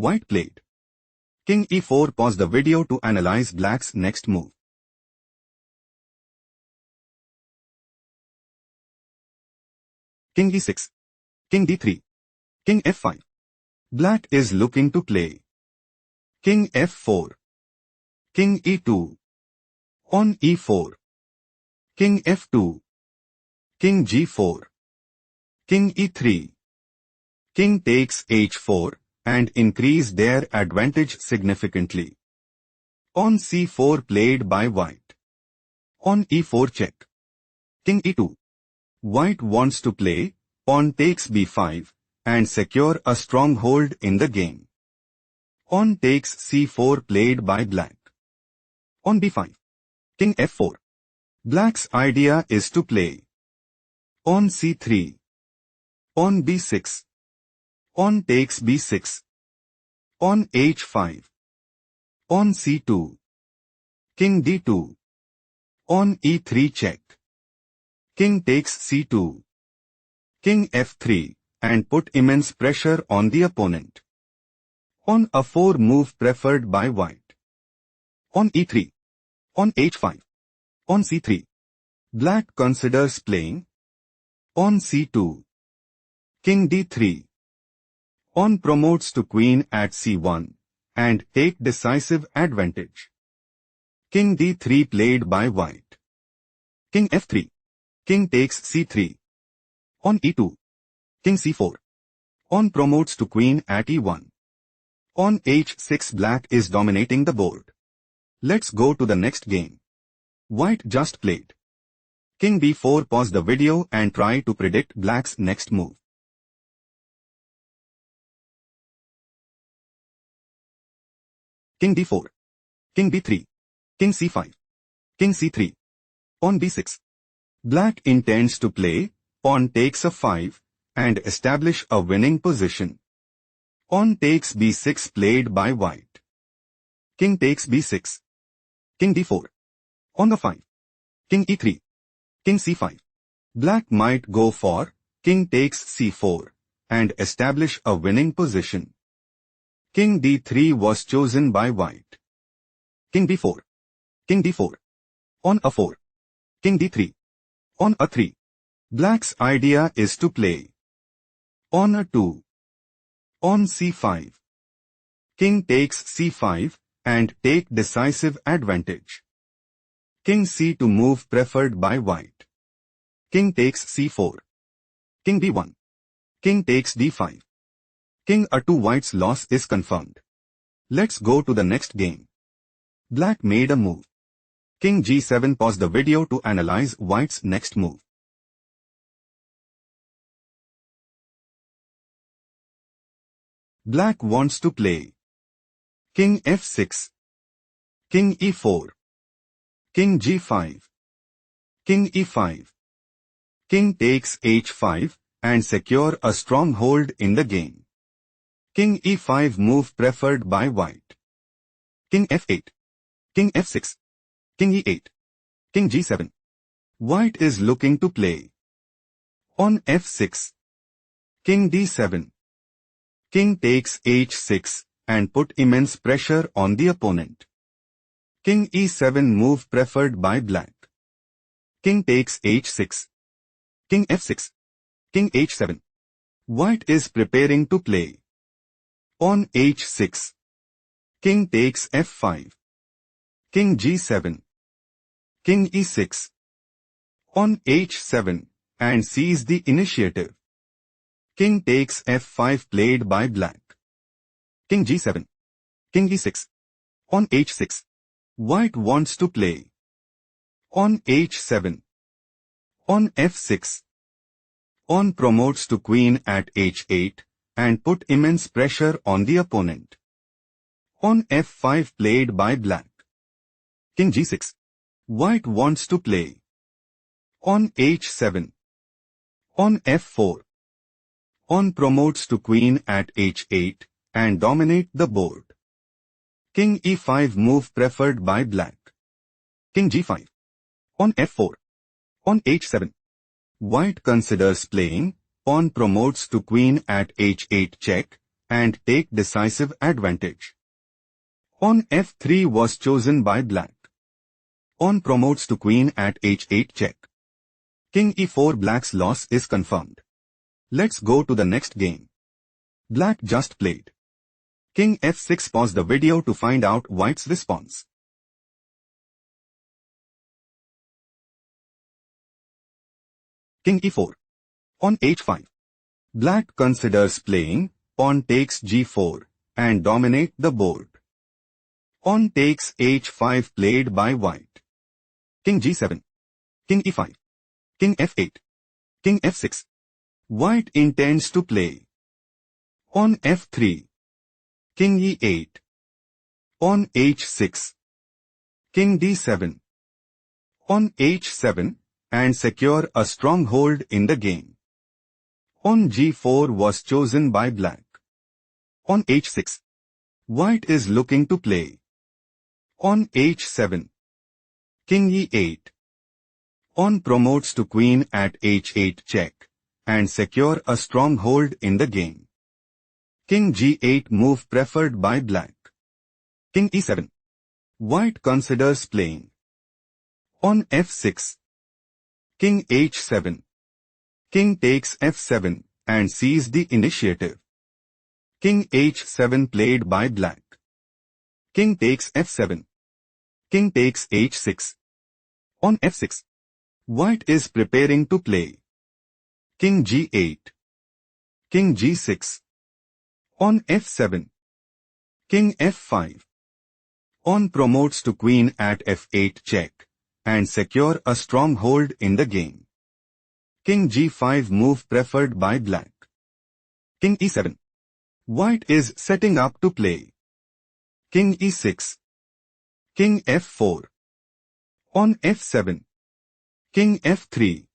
White played King e4. Pause the video to analyze Black's next move. King e6. King d3. King f5. Black is looking to play King f4. King e2. On e4. King f2. King g4. King e3. King takes h4 and increase their advantage significantly. On c4 played by White. On e4 check. King e2. White wants to play pawn takes b5 and secure a stronghold in the game. On takes c4 played by Black. On b5. King f4. Black's idea is to play on c3. On b6. On takes b6. On h5. On c2. King d2. On e3 check. King takes c2. King f3 and put immense pressure on the opponent. On a4 move preferred by White. On e3. On h5. On c3. Black considers playing on c2. King d3. On promotes to queen at c1 and take decisive advantage. King d3 played by White. King f3. King takes c3. On e2. King c4. On promotes to queen at e1. On h6 Black is dominating the board. Let's go to the next game. White just played King b4. Pause the video and try to predict Black's next move. King d4. King b3. King c5. King c3. On b6. Black intends to play pawn takes a5 and establish a winning position. On takes b6 played by White. King takes b6. King d4. On a5. King e3. King c5. Black might go for King takes c4 and establish a winning position. King d3 was chosen by White. King b4. King d4. On a4. King d3. On a3. Black's idea is to play on a2. On c5. King takes c5 and take decisive advantage. King c2 move preferred by White. King takes c4. King b1. King takes d5. King a2. White's loss is confirmed. Let's go to the next game. Black made a move. King g7. Pause the video to analyze White's next move. Black wants to play King f6. King e4. King g5. King e5. King takes h5 and secure a stronghold in the game. King e5 move preferred by White. King f8. King f6. King e8. King g7. White is looking to play on f6. King d7. King takes h6 and put immense pressure on the opponent. King e7 move preferred by Black. King takes h6. King f6. King h7. White is preparing to play on h6. King takes f5. King g7. King e6. On h7 and seize the initiative. King takes f5 played by Black. King g7. King e6. On h6. White wants to play on h7. On f6. On promotes to queen at h8 and put immense pressure on the opponent. On f5 played by Black. King g6. White wants to play on h7. On f4. On promotes to queen at h8 and dominate the board. King e5 move preferred by Black. King g5. On f4. On h7. White considers playing pawn promotes to queen at h8 check and take decisive advantage. Pawn f3 was chosen by black. Pawn promotes to queen at h8 check. King e4 black's loss is confirmed. Let's go to the next game. Black just played. King f6. Pause the video to find out white's response. King e4. Pawn h5. Black considers playing pawn takes g4 and dominate the board. Pawn takes h5 played by white. King g7. King e5. King f8. King f6. White intends to play. Pawn f3. King e8. Pawn h6. King d7. Pawn h7 and secure a stronghold in the game. Pawn g4 was chosen by black. Pawn h6. White is looking to play. Pawn h7. King e8. Pawn promotes to queen at h8 check and secure a stronghold in the game. King g8 move preferred by black. King e7. White considers playing. Pawn f6. King h7. King takes f7 and seizes the initiative. King h7 played by black. King takes f7. King takes h6. Pawn f6. White is preparing to play. King g8. King g6. Pawn f7. King f5. Pawn promotes to queen at f8 check and secure a stronghold in the game. King g5 move preferred by black. King e7. White is setting up to play. King e6. King f4. Pawn f7. King f3.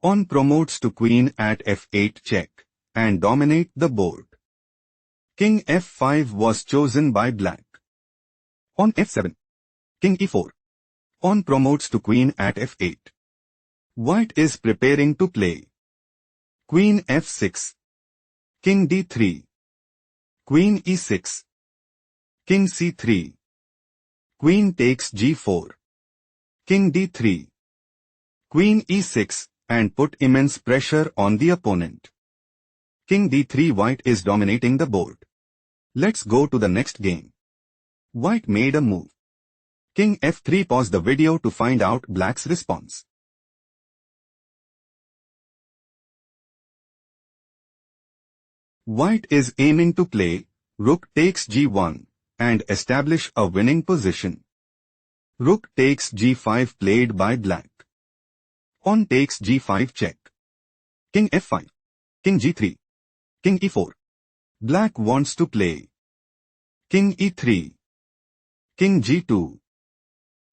Pawn promotes to queen at f8 check and dominate the board. King f5 was chosen by black. Pawn f7. King e4. Pawn promotes to queen at f8. White is preparing to play. Queen f6. King d3. Queen e6. King c3. Queen takes g4. King d3. Queen e6 and put immense pressure on the opponent. King d3. White is dominating the board. Let's go to the next game. White made a move. King f3. Pause the video to find out black's response. White is aiming to play rook takes g1 and establish a winning position. Rook takes g5 played by black. Pawn takes g5 check. King f5. King g3. King e4. Black wants to play. King e3. King g2.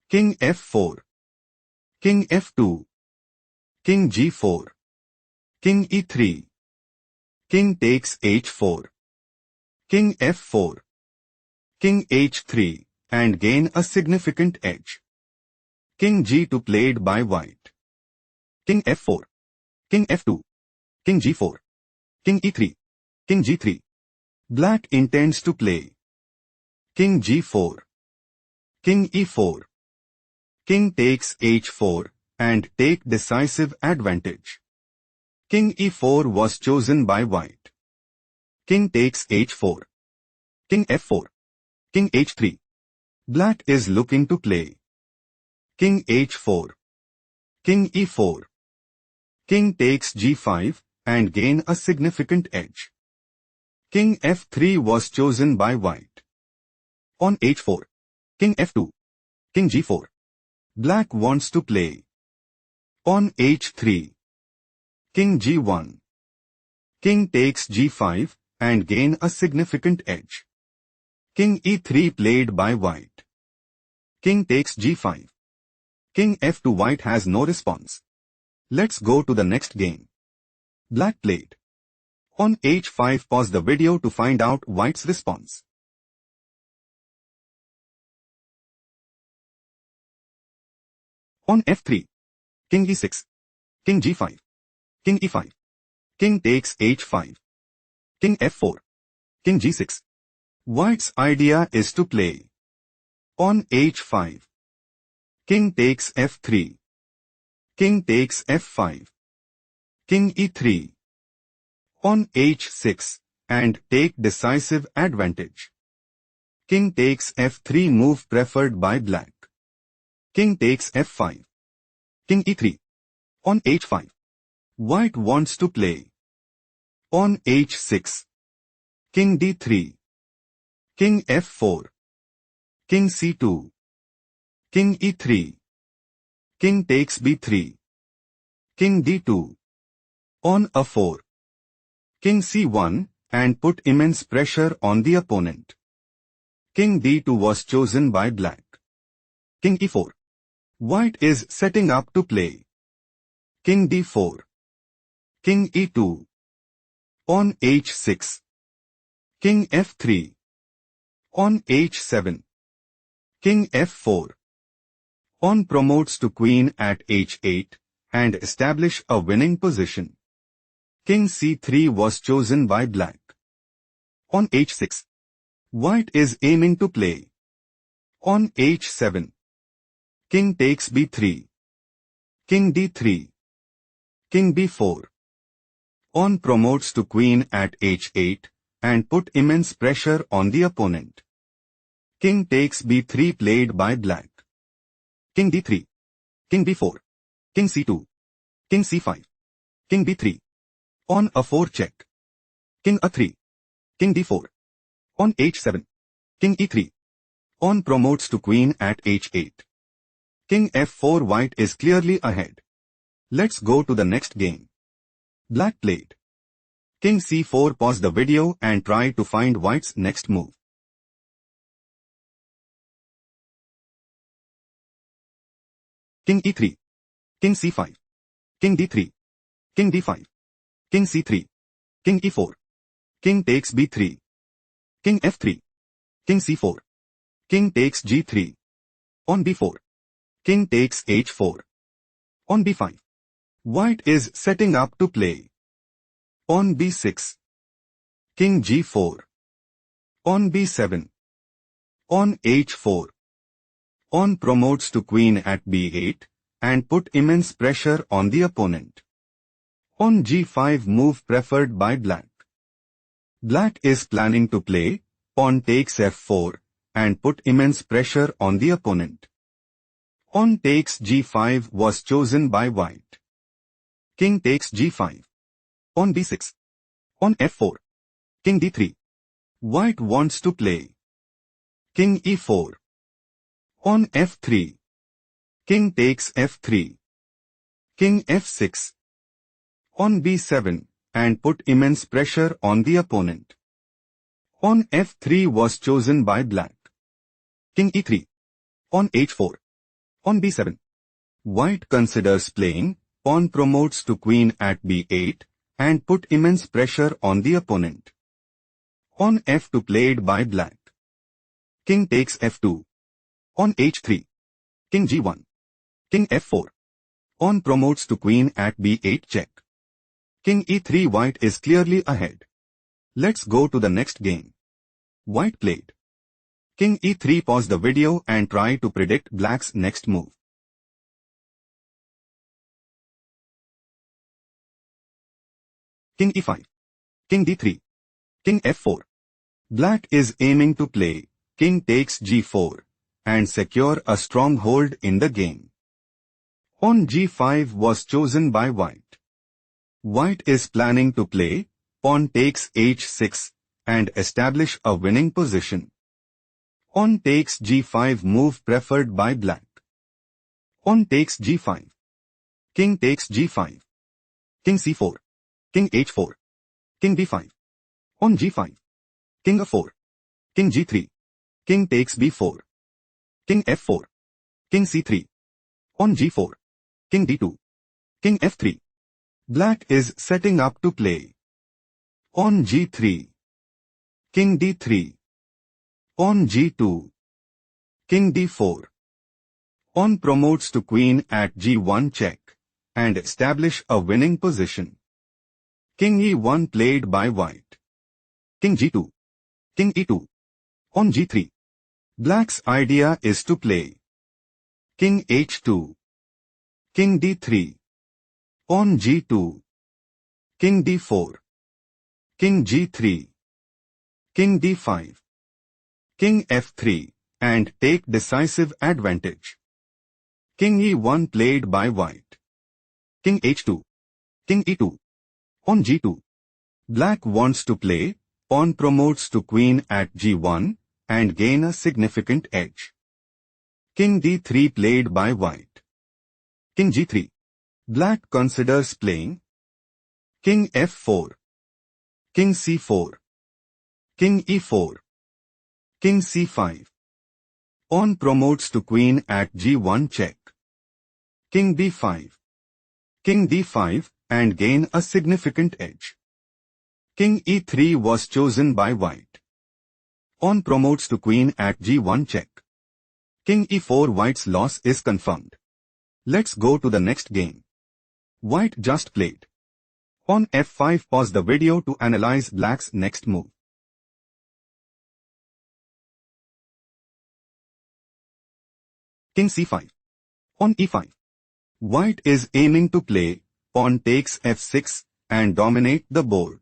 King f4. King f2. King g4. King e3. King takes h4. King f4. King h3 and gain a significant edge. King g2 played by white. King f4. King f2. King g4. King e3. King g3. Black intends to play. King g4. King e4. King takes h4 and take decisive advantage. King e4 was chosen by white. King takes h4. King f4. King h3. Black is looking to play. King h4. King e4. King takes g5 and gain a significant edge. King f3 was chosen by white. Pawn h4. King f2. King g4. Black wants to play. Pawn h3. King g1. King takes g5 and gain a significant edge. King e3 played by white. King takes g5. King f2. White has no response. Let's go to the next game. Black played. Pawn h5. Pause the video to find out white's response. Pawn f3. King e6. King g5. King e5. King takes h5. King f4. King g6. White's idea is to play on h5. King takes f3. King takes f5. King e3. On h6 and take decisive advantage. King takes f3 move preferred by black. King takes f5. King e3. On h5. White wants to play on h6. King d3. King f4. King c2. King e3. King takes b3. King d2. On a4. King c1 and put immense pressure on the opponent. King d2 was chosen by black. King e4. White is setting up to play King d4. King e2. On h6. King f3. On h7. King f4. On promotes to queen at h8 and establish a winning position. King c3 was chosen by black. On h6. White is aiming to play on h7. King takes b3. King d3. King b4. On promotes to queen at h8 and put immense pressure on the opponent. King takes b3 played by black. King d3. King b4. King c2. King c5. King b3. On a4 check. King a3. King d4. On h7. King e3. On promotes to queen at h8. King f4. White is clearly ahead. Let's go to the next game. Black played King c4. Pause the video and try to find White's next move. King e3. King c5. King d3. King d5. King c3. King e4. King takes b3. King f3. King c4. King takes g3. On b4. King takes h4. On b5. White is setting up to play on b6. King g4. On b7. On h4. On promotes to queen at b8 and put immense pressure on the opponent. On g5 move preferred by black. Black is planning to play pawn takes f4 and put immense pressure on the opponent. Pawn takes g5 was chosen by white. King takes g5. On b6. On f4. King d3. White wants to play King e4. On f3. King takes f3. King f6. On b7 and put immense pressure on the opponent. On f3 was chosen by black. King e3. On h4. On b7. White considers playing pawn promotes to queen at b8 and put immense pressure on the opponent. On f2 played by black. King takes f2. On h3. King g1. King f4. On promotes to queen at b8 check. King e3. White is clearly ahead. Let's go to the next game. White played King e3. Pause the video and try to predict black's next move. King e5. King d3. King f4. Black is aiming to play King takes g4 and secure a stronghold in the game. On g5 was chosen by white. White is planning to play pawn takes h6 and establish a winning position. Pawn takes g5 move preferred by black. Pawn takes g5. King takes g5. King c4. King h4. King b5. On g5. King a4. King g3. King takes b4. King f4. King c3. On g4. King d2. King f3. Black is setting up to play on g3. King d3. On g2. King d4. On promotes to queen at g1 check and establish a winning position. King e1 played by white. King g2. King e2. On g3. Black's idea is to play King h2. King d3. On g2. King d4. King g3. King d5. King f3, and take decisive advantage. King e1 played by white. King h2. King e2. On g2. Black wants to play, pawn promotes to queen at g1, and gain a significant edge. King d3 played by white. King g3. Black considers playing King f4. King c4. King e4. King c5. Pawn promotes to queen at g1 check. King b5. King d5, and gain a significant edge. King e3 was chosen by white. Pawn promotes to queen at g1 check. King e4. White's loss is confirmed. Let's go to the next game. White just played. On f5. Pause the video to analyze black's next move. King c5. On e5. White is aiming to play pawn takes f6 and dominate the board.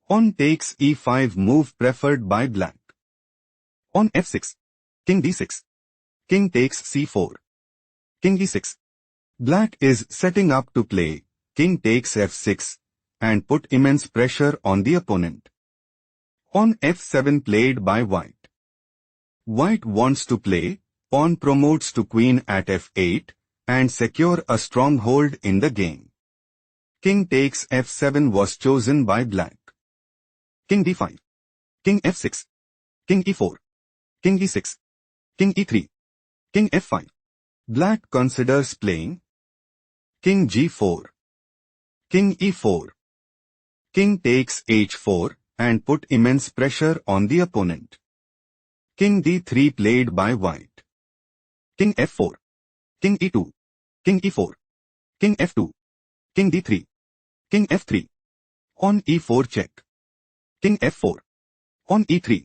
Pawn takes e5 move preferred by black. On f6. King d6. King takes c4. King e6. Black is setting up to play King takes f6 and put immense pressure on the opponent. On f7 played by white. White wants to play pawn promotes to queen at f8 and secure a stronghold in the game. King takes f7 was chosen by black. King d5. King f6. King e4. King e6. King e3. King f5. Black considers playing King g4. King e4. King takes h4 and put immense pressure on the opponent. King d3 played by white. King f4. King e2. King e4. King f2. King d3. King f3. On e4 check. King f4. On e3.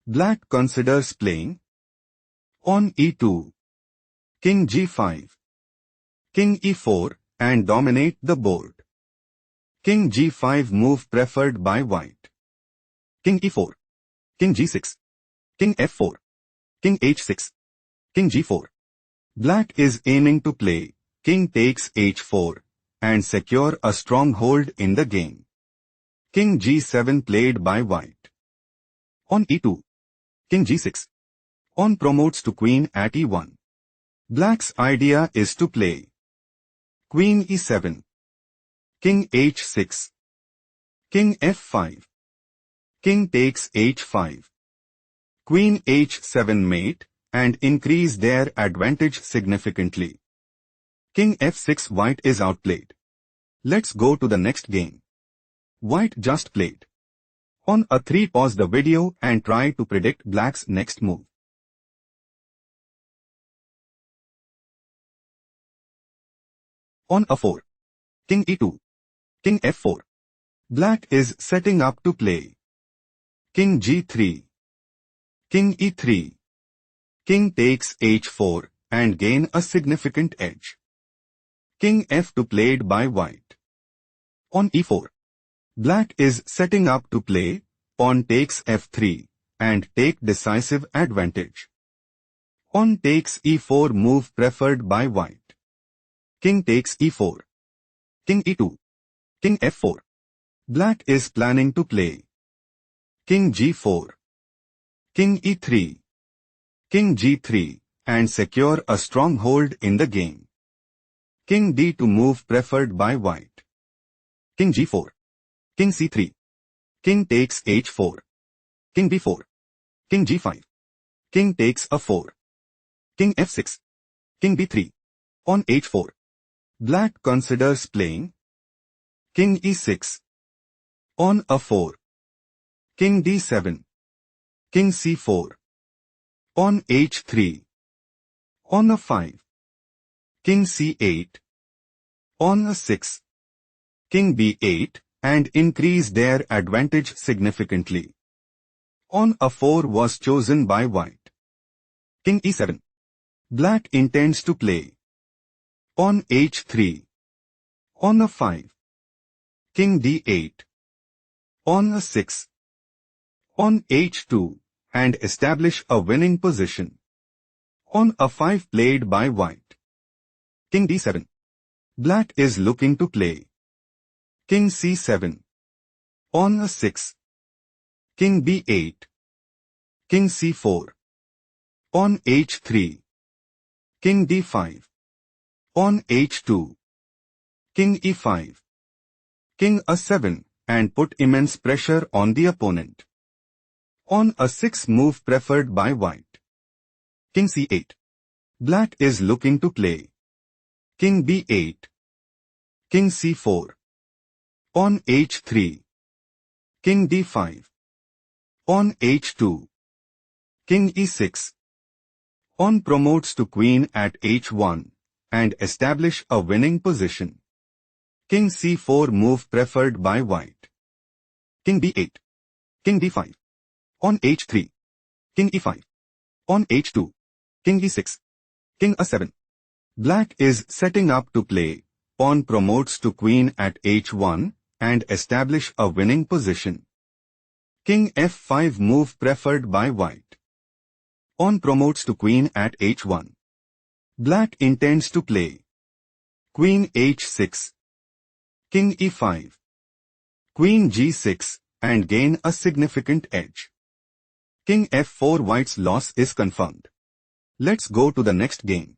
Black considers playing on e2. King g5. King e4 and dominate the board. King g5 move preferred by white. King e4. King g6. King f4. King h6. King g4. Black is aiming to play King takes h4 and secure a stronghold in the game. King g7 played by white. On e2. King g6. Pawn promotes to queen at e1. Black's idea is to play Queen e7. King h6. King f5. King takes h5. Queen h7 mate and increase their advantage significantly. King f6. White is outplayed. Let's go to the next game. White just played. On a3. Pause the video and try to predict black's next move. On a4. King e2. King f4. Black is setting up to play King g3. King e3. King takes h4 and gain a significant edge. King f2 played by white. On e4. Black is setting up to play pawn takes f3 and take decisive advantage. Pawn takes e4 move preferred by white. King takes e4. King e2. King f4. Black is planning to play King g4. King e3. King g3 and secure a stronghold in the game. King d2 move preferred by white. King g4. King c3. King takes h4. King b4. King g5. King takes a4. King f6. King b3. On h4. Black considers playing King e6. On a4. King d7. King c4. On h3. On a5. King c8. On a6. King b8 and increase their advantage significantly. Pawn A4 was chosen by white. King E7. Black intends to play. Pawn H3. Pawn A5. King D8. Pawn A6. Pawn H2, and establish a winning position. Pawn A5 played by white. King D7. Black is looking to play. King C7. Pawn A6. King B8. King C4. Pawn H3. King D5. Pawn H2. King E5. King A7, and put immense pressure on the opponent. Pawn A6 move preferred by white. King C8. Black is looking to play. King B8. King C4. Pawn H3. King D5. Pawn H2. King E6. Pawn promotes to queen at H1, and establish a winning position. King C4 move preferred by white. King B8. King D5. Pawn H3. King E5. Pawn H2. King E6. King A7. Black is setting up to play. Pawn promotes to queen at H1, and establish a winning position. King F5 move preferred by white. Pawn promotes to queen at H1. Black intends to play. Queen H6. King E5. Queen G6, and gain a significant edge. King F4. White's loss is confirmed. Let's go to the next game.